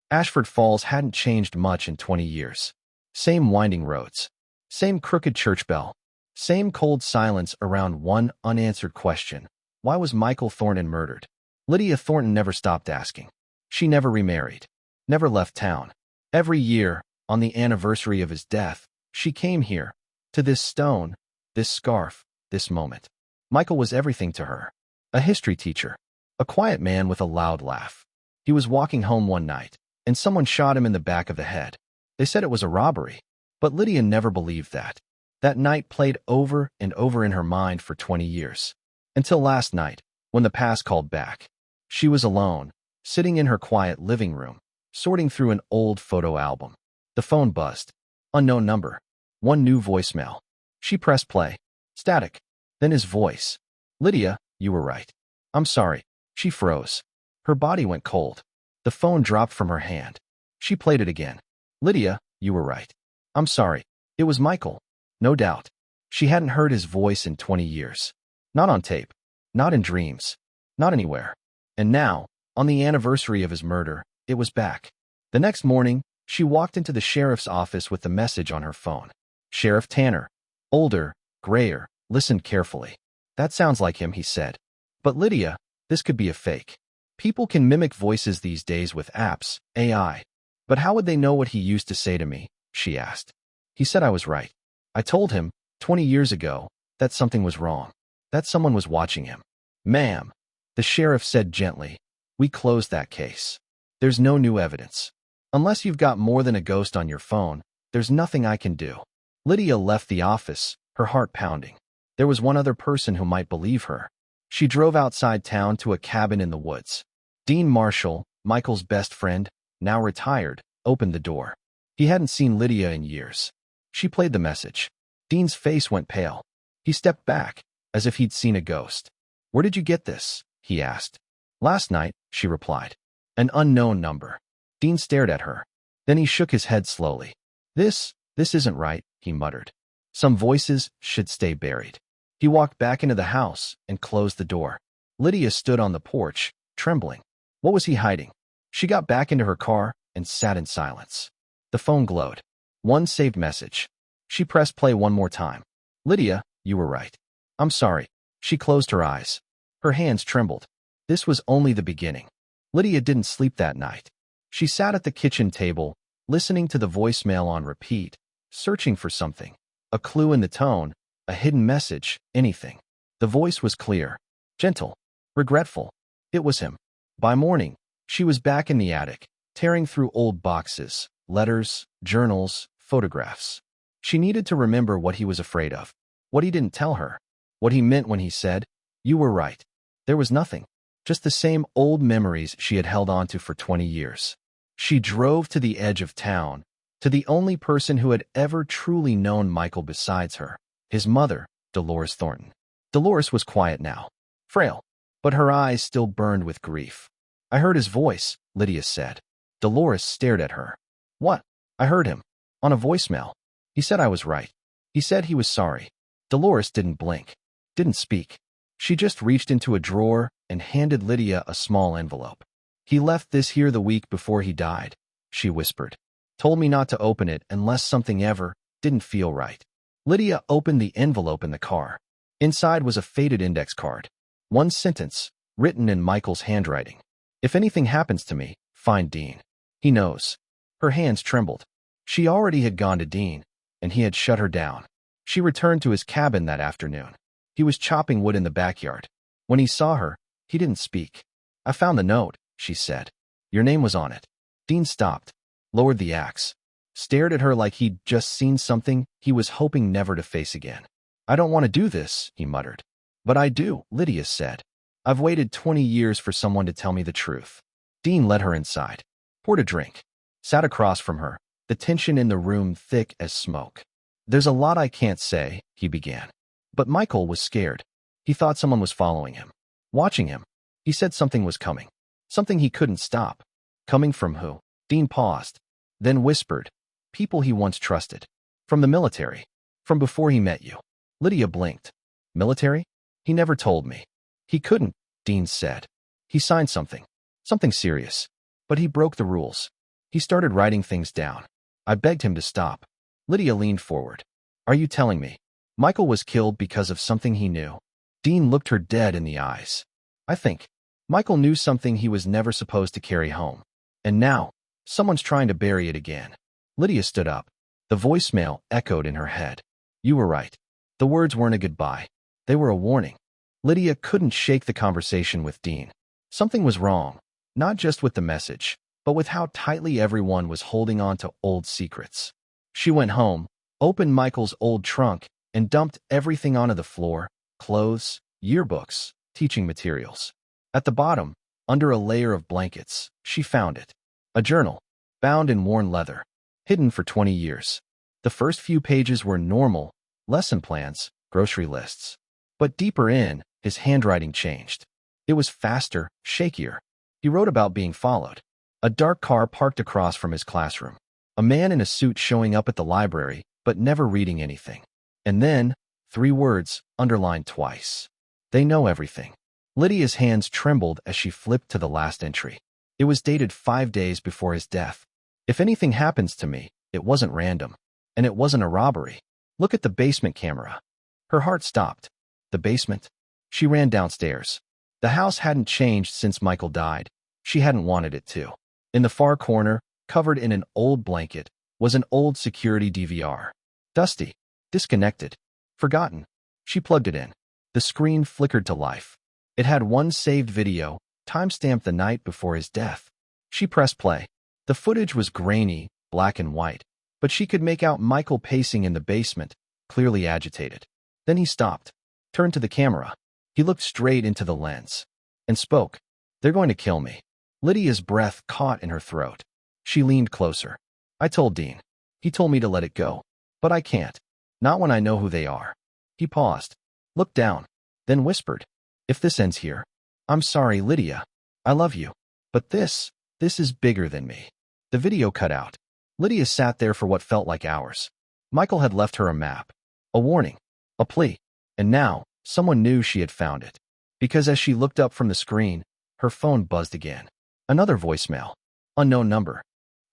Ashford Falls hadn't changed much in 20 years. Same winding roads. Same crooked church bell. Same cold silence around one unanswered question. Why was Michael Thornton murdered? Lydia Thornton never stopped asking. She never remarried. Never left town. Every year, on the anniversary of his death, she came here. To this stone, this scarf, this moment. Michael was everything to her. A history teacher. A quiet man with a loud laugh. He was walking home one night, and someone shot him in the back of the head. They said it was a robbery, but Lydia never believed that. That night played over and over in her mind for 20 years. Until last night, when the past called back. She was alone, sitting in her quiet living room, sorting through an old photo album. The phone buzzed. Unknown number. One new voicemail. She pressed play. Static. Then his voice. Lydia, you were right. I'm sorry. She froze. Her body went cold. The phone dropped from her hand. She played it again. Lydia, you were right. I'm sorry. It was Michael. No doubt. She hadn't heard his voice in 20 years. Not on tape. Not in dreams. Not anywhere. And now, on the anniversary of his murder, it was back. The next morning, she walked into the sheriff's office with the message on her phone. Sheriff Tanner. Older, grayer, listened carefully. That sounds like him, he said. But Lydia, this could be a fake. People can mimic voices these days with apps, AI. But how would they know what he used to say to me? She asked. He said I was right. I told him, 20 years ago, that something was wrong. That someone was watching him. Ma'am, the sheriff said gently, we closed that case. There's no new evidence. Unless you've got more than a ghost on your phone, there's nothing I can do. Lydia left the office, her heart pounding. There was one other person who might believe her. She drove outside town to a cabin in the woods. Dean Marshall, Michael's best friend, now retired, opened the door. He hadn't seen Lydia in years. She played the message. Dean's face went pale. He stepped back, as if he'd seen a ghost. Where did you get this? He asked. Last night, she replied. An unknown number. Dean stared at her. Then he shook his head slowly. This isn't right, he muttered. Some voices should stay buried. He walked back into the house and closed the door. Lydia stood on the porch, trembling. What was he hiding? She got back into her car and sat in silence. The phone glowed. One saved message. She pressed play one more time. Lydia, you were right. I'm sorry. She closed her eyes. Her hands trembled. This was only the beginning. Lydia didn't sleep that night. She sat at the kitchen table, listening to the voicemail on repeat, searching for something. A clue in the tone, a hidden message, anything. The voice was clear, gentle, regretful. It was him. By morning, she was back in the attic, tearing through old boxes, letters, journals, photographs. She needed to remember what he was afraid of, what he didn't tell her, what he meant when he said, you were right. There was nothing, just the same old memories she had held onto for 20 years. She drove to the edge of town, to the only person who had ever truly known Michael besides her, his mother, Dolores Thornton. Dolores was quiet now, frail, but her eyes still burned with grief. I heard his voice, Lydia said. Dolores stared at her. What? I heard him. On a voicemail. He said I was right. He said he was sorry. Dolores didn't blink, didn't speak. She just reached into a drawer and handed Lydia a small envelope. He left this here the week before he died, she whispered. Told me not to open it unless something ever didn't feel right. Lydia opened the envelope in the car. Inside was a faded index card. One sentence, written in Michael's handwriting. If anything happens to me, find Dean. He knows. Her hands trembled. She already had gone to Dean, and he had shut her down. She returned to his cabin that afternoon. He was chopping wood in the backyard. When he saw her, he didn't speak. I found the note, she said. Your name was on it. Dean stopped, lowered the axe, stared at her like he'd just seen something he was hoping never to face again. I don't want to do this, he muttered. But I do, Lydia said. I've waited 20 years for someone to tell me the truth. Dean led her inside, poured a drink, sat across from her, the tension in the room thick as smoke. There's a lot I can't say, he began. But Michael was scared. He thought someone was following him, watching him. He said something was coming, something he couldn't stop. Coming from who? Dean paused, then whispered, people he once trusted. From the military. From before he met you. Lydia blinked. Military? He never told me. He couldn't, Dean said. He signed something. Something serious. But he broke the rules. He started writing things down. I begged him to stop. Lydia leaned forward. Are you telling me Michael was killed because of something he knew? Dean looked her dead in the eyes. I think Michael knew something he was never supposed to carry home. And now, someone's trying to bury it again. Lydia stood up. The voicemail echoed in her head. You were right. The words weren't a goodbye. They were a warning. Lydia couldn't shake the conversation with Dean. Something was wrong, not just with the message, but with how tightly everyone was holding on to old secrets. She went home, opened Michael's old trunk, and dumped everything onto the floor: clothes, yearbooks, teaching materials. At the bottom, under a layer of blankets, she found it. A journal, bound in worn leather, hidden for 20 years. The first few pages were normal, lesson plans, grocery lists. But deeper in, his handwriting changed. It was faster, shakier. He wrote about being followed. A dark car parked across from his classroom. A man in a suit showing up at the library, but never reading anything. And then, 3 words, underlined twice. They know everything. Lydia's hands trembled as she flipped to the last entry. It was dated 5 days before his death. If anything happens to me, it wasn't random. And it wasn't a robbery. Look at the basement camera. Her heart stopped. The basement? She ran downstairs. The house hadn't changed since Michael died. She hadn't wanted it to. In the far corner, covered in an old blanket, was an old security DVR. Dusty, disconnected, forgotten. She plugged it in. The screen flickered to life. It had one saved video, timestamped the night before his death. She pressed play. The footage was grainy, black and white, but she could make out Michael pacing in the basement, clearly agitated. Then he stopped, turned to the camera. He looked straight into the lens and spoke. They're going to kill me. Lydia's breath caught in her throat. She leaned closer. I told Dean. He told me to let it go. But I can't. Not when I know who they are. He paused, looked down, then whispered. If this ends here, I'm sorry, Lydia. I love you. But this is bigger than me. The video cut out. Lydia sat there for what felt like hours. Michael had left her a map, a warning, a plea, and now someone knew she had found it. Because as she looked up from the screen, her phone buzzed again. Another voicemail. Unknown number.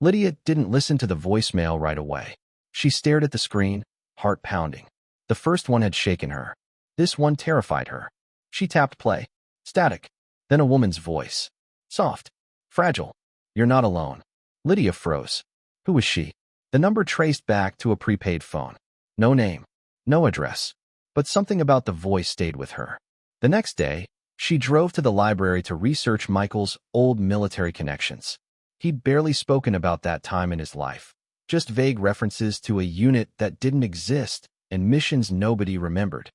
Lydia didn't listen to the voicemail right away. She stared at the screen, heart pounding. The first one had shaken her. This one terrified her. She tapped play. Static. Then a woman's voice. Soft. Fragile. You're not alone. Lydia froze. Who was she? The number traced back to a prepaid phone. No name. No address. But something about the voice stayed with her. The next day, she drove to the library to research Michael's old military connections. He'd barely spoken about that time in his life. Just vague references to a unit that didn't exist and missions nobody remembered.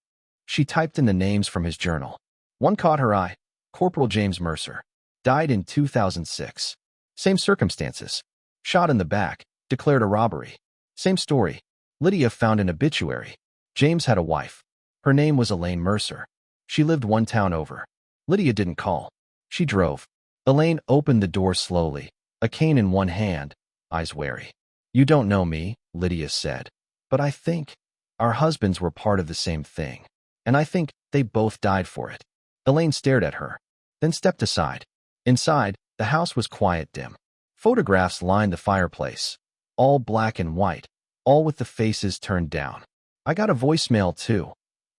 She typed in the names from his journal. One caught her eye. Corporal James Mercer. Died in 2006. Same circumstances. Shot in the back. Declared a robbery. Same story. Lydia found an obituary. James had a wife. Her name was Elaine Mercer. She lived one town over. Lydia didn't call. She drove. Elaine opened the door slowly, a cane in one hand, eyes wary. You don't know me, Lydia said. But I think our husbands were part of the same thing. And I think they both died for it. Elaine stared at her, then stepped aside. Inside, the house was quiet, dim. Photographs lined the fireplace, all black and white, all with the faces turned down. I got a voicemail too,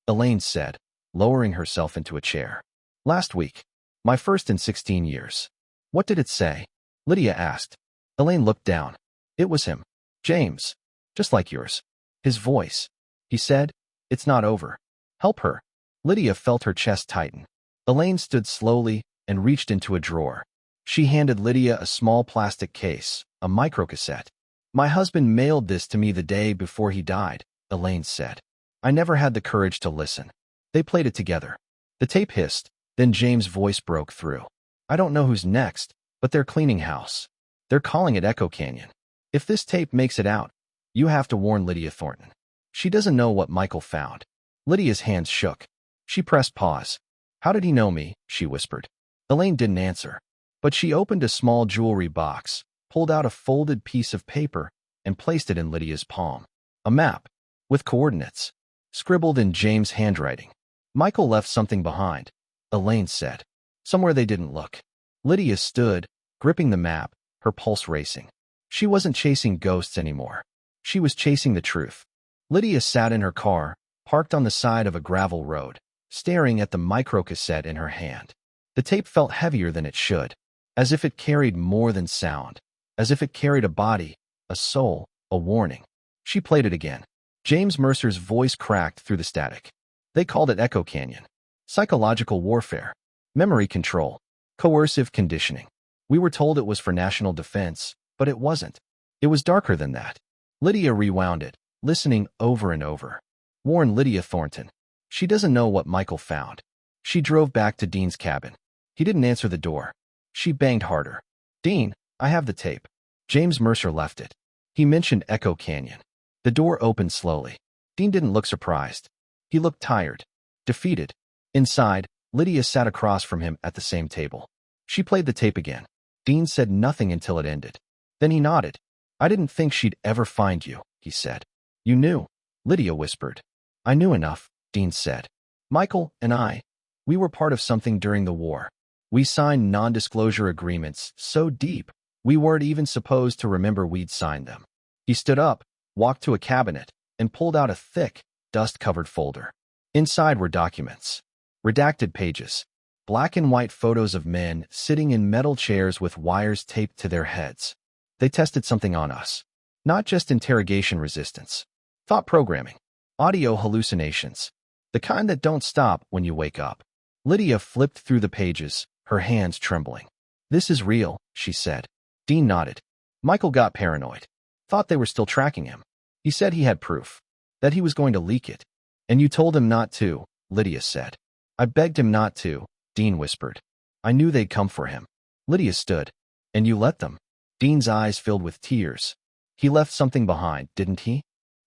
Elaine said, lowering herself into a chair. Last week. My first in 16 years. What did it say? Lydia asked. Elaine looked down. It was him. James. Just like yours. His voice. He said, it's not over. Help her. Lydia felt her chest tighten. Elaine stood slowly and reached into a drawer. She handed Lydia a small plastic case, a microcassette. My husband mailed this to me the day before he died, Elaine said. I never had the courage to listen. They played it together. The tape hissed, then James' voice broke through. I don't know who's next, but they're cleaning house. They're calling it Echo Canyon. If this tape makes it out, you have to warn Lydia Thornton. She doesn't know what Michael found. Lydia's hands shook. She pressed pause. How did he know me? She whispered. Elaine didn't answer, but she opened a small jewelry box, pulled out a folded piece of paper, and placed it in Lydia's palm. A map, with coordinates, scribbled in James' handwriting. Michael left something behind, Elaine said. Somewhere they didn't look. Lydia stood, gripping the map, her pulse racing. She wasn't chasing ghosts anymore. She was chasing the truth. Lydia sat in her car, parked on the side of a gravel road, staring at the microcassette in her hand. The tape felt heavier than it should, as if it carried more than sound, as if it carried a body, a soul, a warning. She played it again. James Mercer's voice cracked through the static. They called it Echo Canyon. Psychological warfare. Memory control. Coercive conditioning. We were told it was for national defense, but it wasn't. It was darker than that. Lydia rewound it, listening over and over. Warn Lydia Thornton. She doesn't know what Michael found. She drove back to Dean's cabin. He didn't answer the door. She banged harder. Dean, I have the tape. James Mercer left it. He mentioned Echo Canyon. The door opened slowly. Dean didn't look surprised. He looked tired, defeated. Inside, Lydia sat across from him at the same table. She played the tape again. Dean said nothing until it ended. Then he nodded. I didn't think she'd ever find you, he said. You knew, Lydia whispered. I knew enough, Dean said. Michael and I, we were part of something during the war. We signed non-disclosure agreements so deep, we weren't even supposed to remember we'd signed them. He stood up, walked to a cabinet, and pulled out a thick, dust-covered folder. Inside were documents. Redacted pages. Black and white photos of men sitting in metal chairs with wires taped to their heads. They tested something on us. Not just interrogation resistance. Thought programming. Audio hallucinations. The kind that don't stop when you wake up. Lydia flipped through the pages, her hands trembling. This is real, she said. Dean nodded. Michael got paranoid. Thought they were still tracking him. He said he had proof. That he was going to leak it. And you told him not to, Lydia said. I begged him not to, Dean whispered. I knew they'd come for him. Lydia stood. And you let them. Dean's eyes filled with tears. He left something behind, didn't he?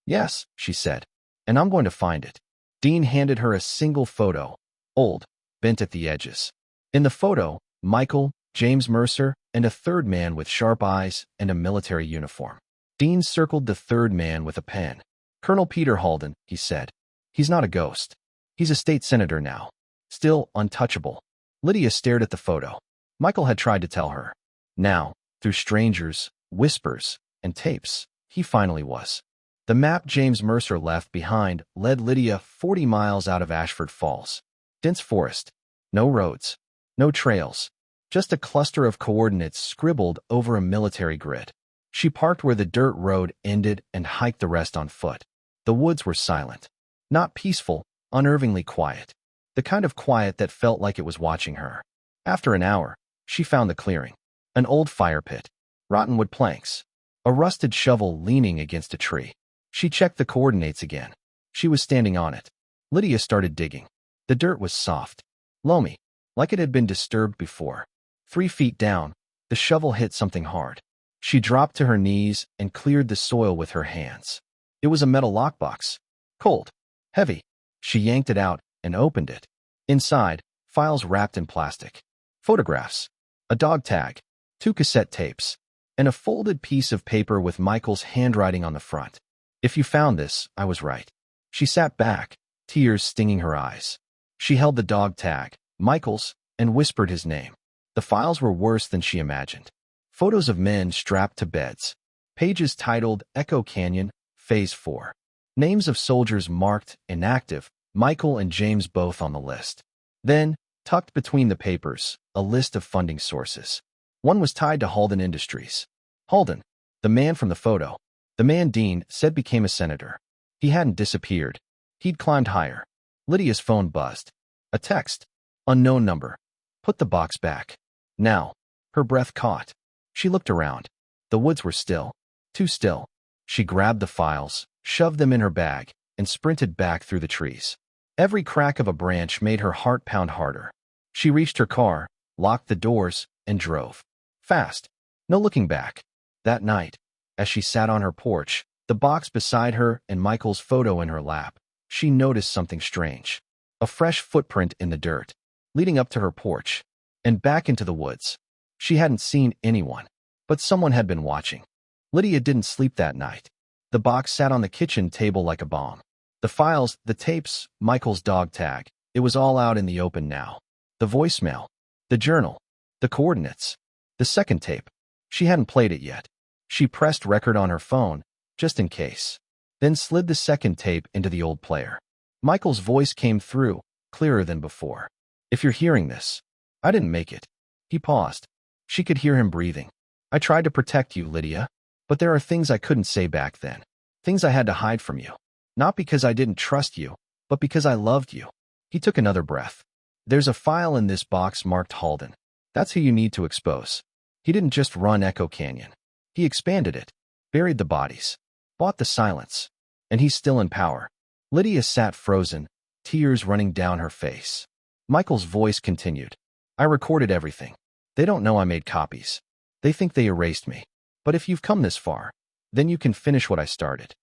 Yes, she said. And I'm going to find it. Dean handed her a single photo. Old, bent at the edges. In the photo, Michael, James Mercer, and a third man with sharp eyes and a military uniform. Dean circled the third man with a pen. Colonel Peter Halden, he said. He's not a ghost. He's a state senator now. Still untouchable. Lydia stared at the photo. Michael had tried to tell her. Now, through strangers, whispers, and tapes, he finally was. The map James Mercer left behind led Lydia 40 miles out of Ashford Falls. Dense forest. No roads. No trails. Just a cluster of coordinates scribbled over a military grid. She parked where the dirt road ended and hiked the rest on foot. The woods were silent. Not peaceful, unnervingly quiet. The kind of quiet that felt like it was watching her. After an hour, she found the clearing. An old fire pit. Rotten wood planks. A rusted shovel leaning against a tree. She checked the coordinates again. She was standing on it. Lydia started digging. The dirt was soft. Loamy. Like it had been disturbed before. 3 feet down, the shovel hit something hard. She dropped to her knees and cleared the soil with her hands. It was a metal lockbox. Cold. Heavy. She yanked it out and opened it. Inside, files wrapped in plastic. Photographs. A dog tag. 2 cassette tapes. And a folded piece of paper with Michael's handwriting on the front. If you found this, I was right. She sat back, tears stinging her eyes. She held the dog tag, Michael's, and whispered his name. The files were worse than she imagined. Photos of men strapped to beds. Pages titled Echo Canyon, Phase 4. Names of soldiers marked inactive, Michael and James both on the list. Then, tucked between the papers, a list of funding sources. One was tied to Halden Industries. Halden, the man from the photo. The man Dean said became a senator. He hadn't disappeared. He'd climbed higher. Lydia's phone buzzed. A text. Unknown number. Put the box back. Now. Her breath caught. She looked around. The woods were still. Too still. She grabbed the files, shoved them in her bag, and sprinted back through the trees. Every crack of a branch made her heart pound harder. She reached her car, locked the doors, and drove. Fast. No looking back. That night, as she sat on her porch, the box beside her and Michael's photo in her lap, she noticed something strange. A fresh footprint in the dirt, leading up to her porch, and back into the woods. She hadn't seen anyone, but someone had been watching. Lydia didn't sleep that night. The box sat on the kitchen table like a bomb. The files, the tapes, Michael's dog tag, it was all out in the open now. The voicemail, the journal, the coordinates. The second tape. She hadn't played it yet. She pressed record on her phone, just in case, then slid the second tape into the old player. Michael's voice came through, clearer than before. "If you're hearing this, I didn't make it." He paused. She could hear him breathing. "I tried to protect you, Lydia, but there are things I couldn't say back then. Things I had to hide from you. Not because I didn't trust you, but because I loved you." He took another breath. "There's a file in this box marked Halden. That's who you need to expose." He didn't just run Echo Canyon. He expanded it, buried the bodies, bought the silence, and he's still in power. Lydia sat frozen, tears running down her face. Michael's voice continued. "I recorded everything. They don't know I made copies. They think they erased me. But if you've come this far, then you can finish what I started."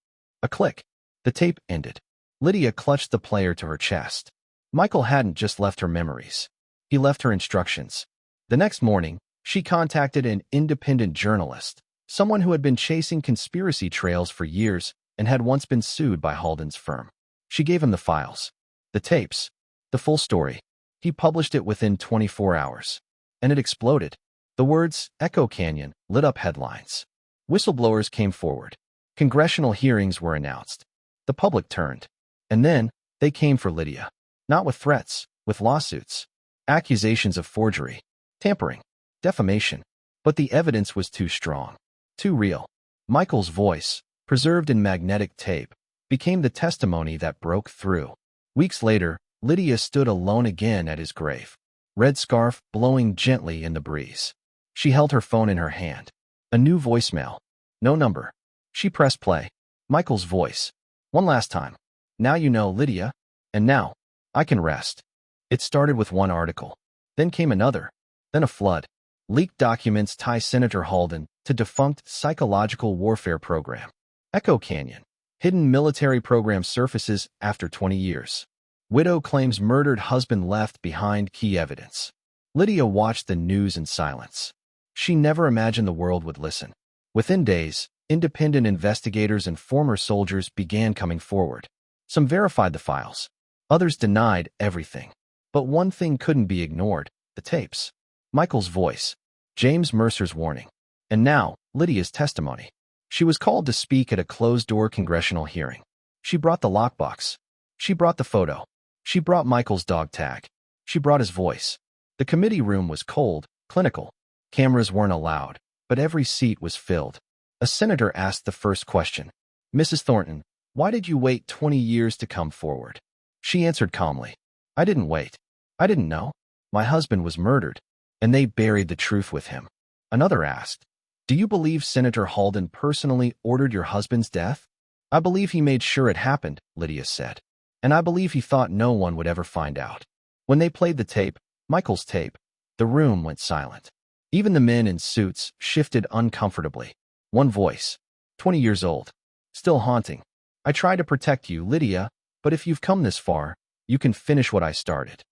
A click. The tape ended. Lydia clutched the player to her chest. Michael hadn't just left her memories. He left her instructions. The next morning, she contacted an independent journalist, someone who had been chasing conspiracy trails for years and had once been sued by Halden's firm. She gave him the files, the tapes, the full story. He published it within 24 hours. And it exploded. The words, Echo Canyon, lit up headlines. Whistleblowers came forward. Congressional hearings were announced. The public turned. And then, they came for Lydia. Not with threats, with lawsuits. Accusations of forgery, tampering, defamation. But the evidence was too strong. Too real. Michael's voice, preserved in magnetic tape, became the testimony that broke through. Weeks later, Lydia stood alone again at his grave, red scarf blowing gently in the breeze. She held her phone in her hand. A new voicemail. No number. She pressed play. Michael's voice. "One last time. Now you know, Lydia. And now, I can rest." It started with one article. Then came another. Then a flood. Leaked documents tie Senator Halden to defunct psychological warfare program. Echo Canyon. Hidden military program surfaces after 20 years. Widow claims murdered husband left behind key evidence. Lydia watched the news in silence. She never imagined the world would listen. Within days, independent investigators and former soldiers began coming forward. Some verified the files. Others denied everything. But one thing couldn't be ignored: the tapes. Michael's voice. James Mercer's warning. And now, Lydia's testimony. She was called to speak at a closed-door congressional hearing. She brought the lockbox. She brought the photo. She brought Michael's dog tag. She brought his voice. The committee room was cold, clinical. Cameras weren't allowed, but every seat was filled. A senator asked the first question. "Mrs. Thornton, why did you wait 20 years to come forward?" She answered calmly. "I didn't wait. I didn't know. My husband was murdered, and they buried the truth with him." Another asked, "Do you believe Senator Halden personally ordered your husband's death?" "I believe he made sure it happened," Lydia said. "And I believe he thought no one would ever find out." When they played the tape, Michael's tape, the room went silent. Even the men in suits shifted uncomfortably. One voice, 20 years old, still haunting. "I try to protect you, Lydia, but if you've come this far, you can finish what I started."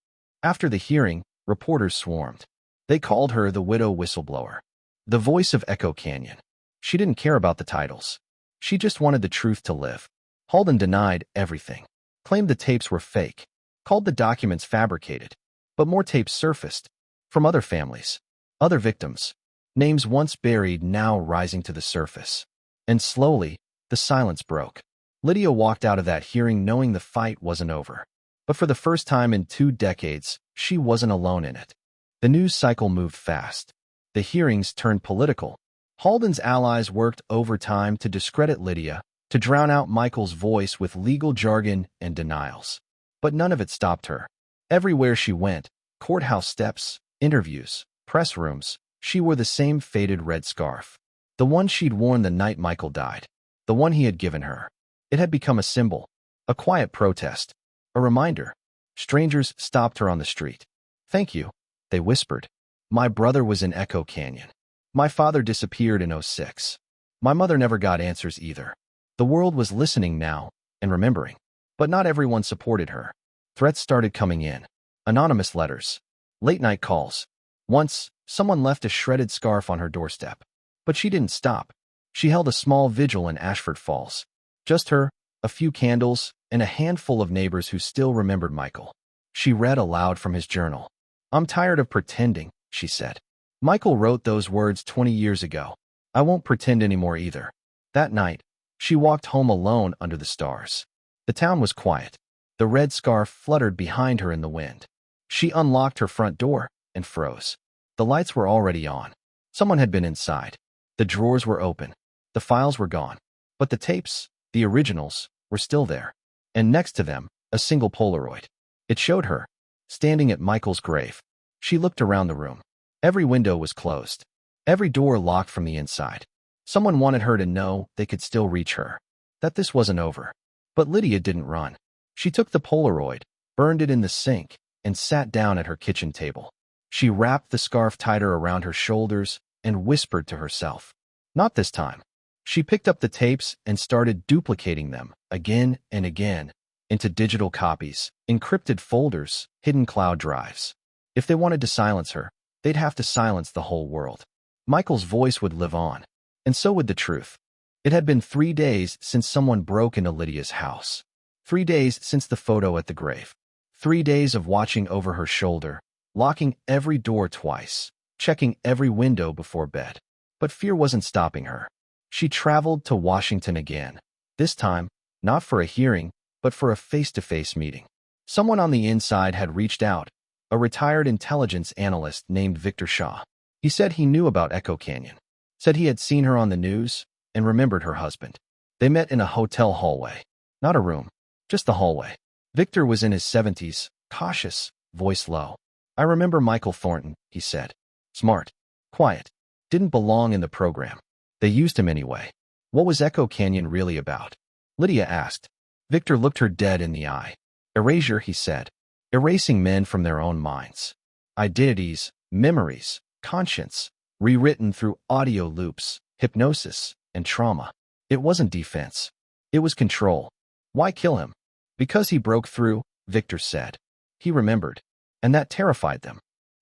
After the hearing, reporters swarmed. They called her the widow whistleblower, the voice of Echo Canyon. She didn't care about the titles. She just wanted the truth to live. Halden denied everything, claimed the tapes were fake, called the documents fabricated. But more tapes surfaced, from other families, other victims, names once buried now rising to the surface. And slowly, the silence broke. Lydia walked out of that hearing knowing the fight wasn't over. But for the first time in 2 decades, she wasn't alone in it. The news cycle moved fast. The hearings turned political. Halden's allies worked overtime to discredit Lydia, to drown out Michael's voice with legal jargon and denials. But none of it stopped her. Everywhere she went, courthouse steps, interviews, press rooms, she wore the same faded red scarf. The one she'd worn the night Michael died. The one he had given her. It had become a symbol, a quiet protest, a reminder. Strangers stopped her on the street. "Thank you," they whispered. "My brother was in Echo Canyon. My father disappeared in '06. My mother never got answers either." The world was listening now and remembering. But not everyone supported her. Threats started coming in. Anonymous letters. Late-night calls. Once, someone left a shredded scarf on her doorstep. But she didn't stop. She held a small vigil in Ashford Falls. Just her, a few candles, and a handful of neighbors who still remembered Michael. She read aloud from his journal. "I'm tired of pretending," she said. "Michael wrote those words 20 years ago. I won't pretend anymore either. That night, she walked home alone under the stars. The town was quiet. The red scarf fluttered behind her in the wind. She unlocked her front door and froze. The lights were already on. Someone had been inside. The drawers were open. The files were gone. But the tapes, the originals, were still there. And next to them, a single Polaroid. It showed her, standing at Michael's grave. She looked around the room. Every window was closed. Every door locked from the inside. Someone wanted her to know they could still reach her, that this wasn't over. But Lydia didn't run. She took the Polaroid, burned it in the sink, and sat down at her kitchen table. She wrapped the scarf tighter around her shoulders and whispered to herself. Not this time. She picked up the tapes and started duplicating them again and again into digital copies, encrypted folders, hidden cloud drives. If they wanted to silence her, they'd have to silence the whole world. Michael's voice would live on, and so would the truth. It had been 3 days since someone broke into Lydia's house. 3 days since the photo at the grave. 3 days of watching over her shoulder, locking every door twice, checking every window before bed. But fear wasn't stopping her. She traveled to Washington again. This time, not for a hearing, but for a face-to-face meeting. Someone on the inside had reached out, a retired intelligence analyst named Victor Shaw. He said he knew about Echo Canyon, said he had seen her on the news, and remembered her husband. They met in a hotel hallway. Not a room, just the hallway. Victor was in his 70s, cautious, voice low. I remember Michael Thornton, he said. Smart, quiet, didn't belong in the program. They used him anyway. What was Echo Canyon really about? Lydia asked. Victor looked her dead in the eye. Erasure, he said. Erasing men from their own minds. Identities, memories, conscience, rewritten through audio loops, hypnosis, and trauma. It wasn't defense. It was control. Why kill him? Because he broke through, Victor said. He remembered. And that terrified them.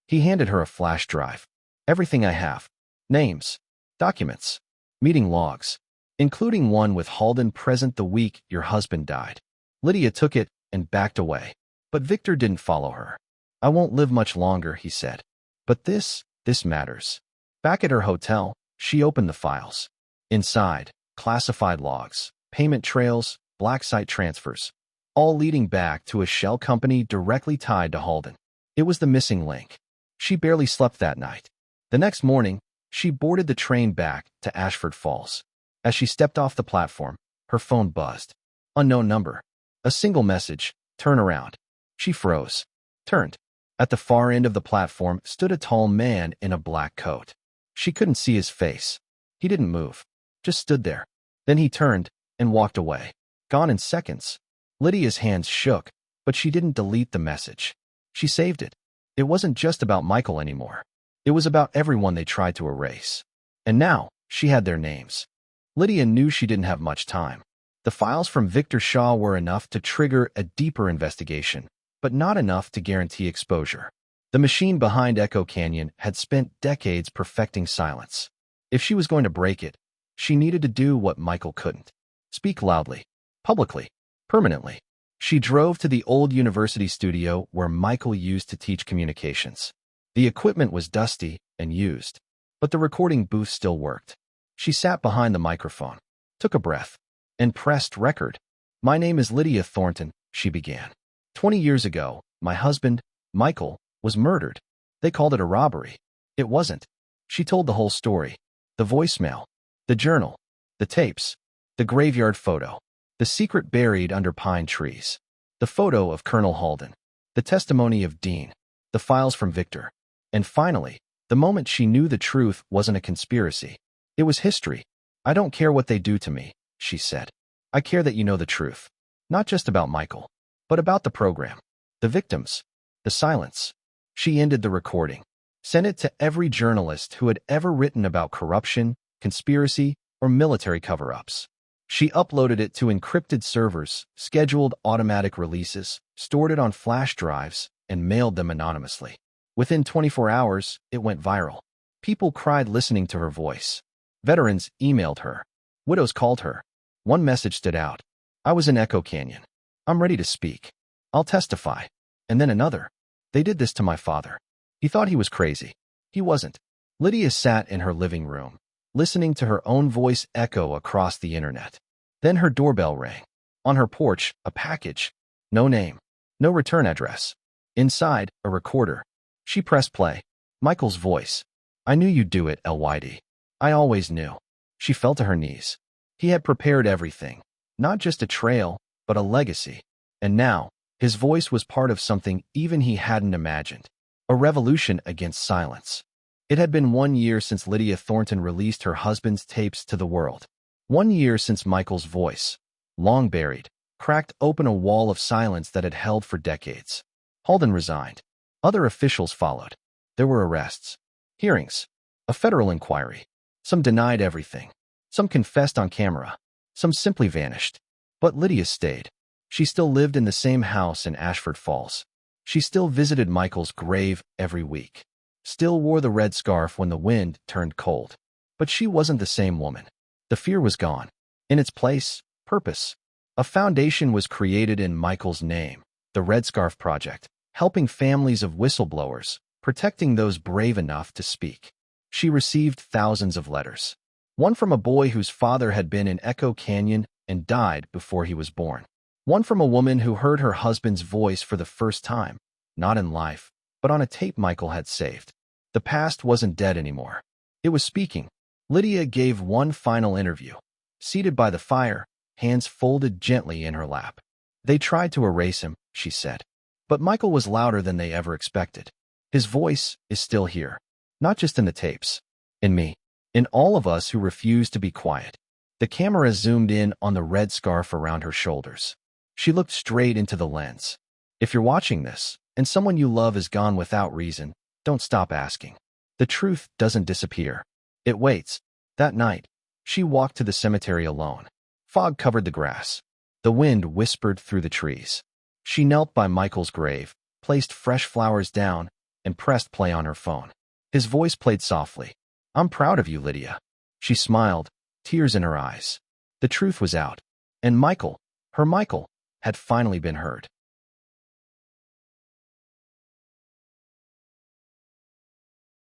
He handed her a flash drive. Everything I have. Names. Documents. Meeting logs. Including one with Halden present the week your husband died. Lydia took it and backed away. But Victor didn't follow her. I won't live much longer, he said. But this matters. Back at her hotel, she opened the files. Inside, classified logs, payment trails, black site transfers, all leading back to a shell company directly tied to Halden. It was the missing link. She barely slept that night. The next morning, she boarded the train back to Ashford Falls. As she stepped off the platform, her phone buzzed. Unknown number. A single message. Turn around. She froze. Turned. At the far end of the platform stood a tall man in a black coat. She couldn't see his face. He didn't move. Just stood there. Then he turned and walked away. Gone in seconds. Lydia's hands shook, but she didn't delete the message. She saved it. It wasn't just about Michael anymore. It was about everyone they tried to erase. And now, she had their names. Lydia knew she didn't have much time. The files from Victor Shaw were enough to trigger a deeper investigation, but not enough to guarantee exposure. The machine behind Echo Canyon had spent decades perfecting silence. If she was going to break it, she needed to do what Michael couldn't. Speak loudly, publicly, permanently. She drove to the old university studio where Michael used to teach communications. The equipment was dusty and used, but the recording booth still worked. She sat behind the microphone, took a breath, and pressed record. My name is Lydia Thornton, she began. 20 years ago, my husband, Michael, was murdered. They called it a robbery. It wasn't. She told the whole story. The voicemail, the journal, the tapes, the graveyard photo, the secret buried under pine trees, the photo of Colonel Halden, the testimony of Dean, the files from Victor. And finally, the moment she knew the truth wasn't a conspiracy. It was history. I don't care what they do to me, she said. I care that you know the truth. Not just about Michael, but about the program, the victims, the silence. She ended the recording, sent it to every journalist who had ever written about corruption, conspiracy, or military cover-ups. She uploaded it to encrypted servers, scheduled automatic releases, stored it on flash drives, and mailed them anonymously. Within 24 hours, it went viral. People cried listening to her voice. Veterans emailed her. Widows called her. One message stood out. I was in Echo Canyon. I'm ready to speak. I'll testify. And then another. They did this to my father. He thought he was crazy. He wasn't. Lydia sat in her living room, listening to her own voice echo across the internet. Then her doorbell rang. On her porch, a package. No name. No return address. Inside, a recorder. She pressed play. Michael's voice. "I knew you'd do it, LYD. I always knew." She fell to her knees. He had prepared everything. Not just a trail, but a legacy. And now, his voice was part of something even he hadn't imagined. A revolution against silence. It had been 1 year since Lydia Thornton released her husband's tapes to the world. 1 year since Michael's voice, long buried, cracked open a wall of silence that had held for decades. Holden resigned. Other officials followed. There were arrests, hearings, a federal inquiry. Some denied everything. Some confessed on camera. Some simply vanished. But Lydia stayed. She still lived in the same house in Ashford Falls. She still visited Michael's grave every week. Still wore the red scarf when the wind turned cold. But she wasn't the same woman. The fear was gone. In its place, purpose. A foundation was created in Michael's name, the Red Scarf Project, helping families of whistleblowers, protecting those brave enough to speak. She received thousands of letters. One from a boy whose father had been in Echo Canyon and died before he was born. One from a woman who heard her husband's voice for the first time, not in life, but on a tape Michael had saved. The past wasn't dead anymore. It was speaking. Lydia gave one final interview. Seated by the fire, hands folded gently in her lap. "They tried to erase him," she said. But Michael was louder than they ever expected. His voice is still here. Not just in the tapes. In me. In all of us who refuse to be quiet. The camera zoomed in on the red scarf around her shoulders. She looked straight into the lens. If you're watching this, and someone you love is gone without reason, don't stop asking. The truth doesn't disappear. It waits. That night, she walked to the cemetery alone. Fog covered the grass. The wind whispered through the trees. She knelt by Michael's grave, placed fresh flowers down, and pressed play on her phone. His voice played softly. "I'm proud of you, Lydia." She smiled, tears in her eyes. The truth was out. And Michael, her Michael, had finally been heard.